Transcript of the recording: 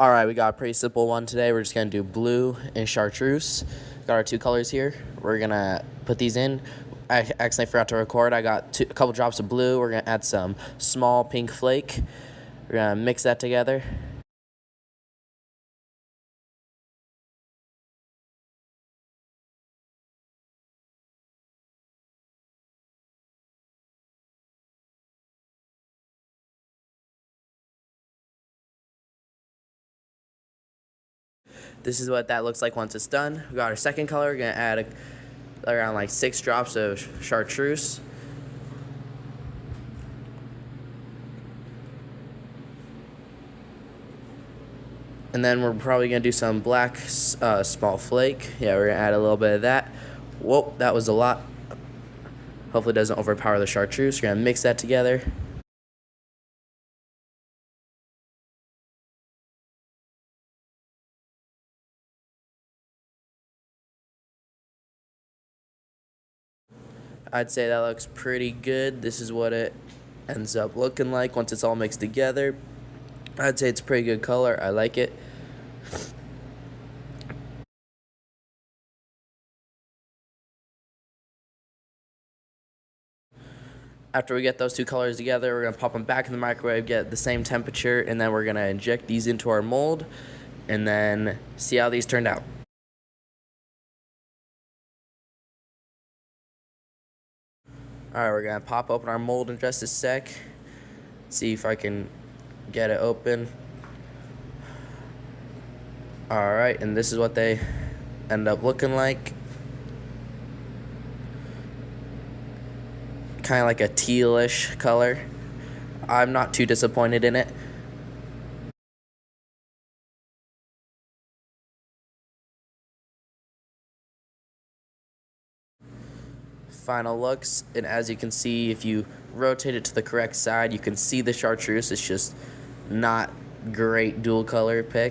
All right, we got a pretty simple one today. We're just gonna do blue and chartreuse. Got our two colors here. We're gonna put these in. I accidentally forgot to record. I got a couple drops of blue. We're gonna add some small pink flake. We're gonna mix that together. This is what that looks like once it's done. We got our second color. We're gonna add around like 6 drops of chartreuse. And then we're probably gonna do some black small flake. Yeah, we're gonna add a little bit of that. Whoa, that was a lot. Hopefully it doesn't overpower the chartreuse. We're gonna mix that together. I'd say that looks pretty good. This is what it ends up looking like once it's all mixed together. I'd say it's a pretty good color. I like it. After we get those two colors together, we're gonna pop them back in the microwave, get the same temperature, and then we're gonna inject these into our mold and then see how these turned out. Alright, we're gonna pop open our mold in just a sec. See if I can get it open. Alright, and this is what they end up looking like. Kind of like a tealish color. I'm not too disappointed in it. Final looks, and as you can see, if you rotate it to the correct side, you can see the chartreuse. It's just not great dual color pick.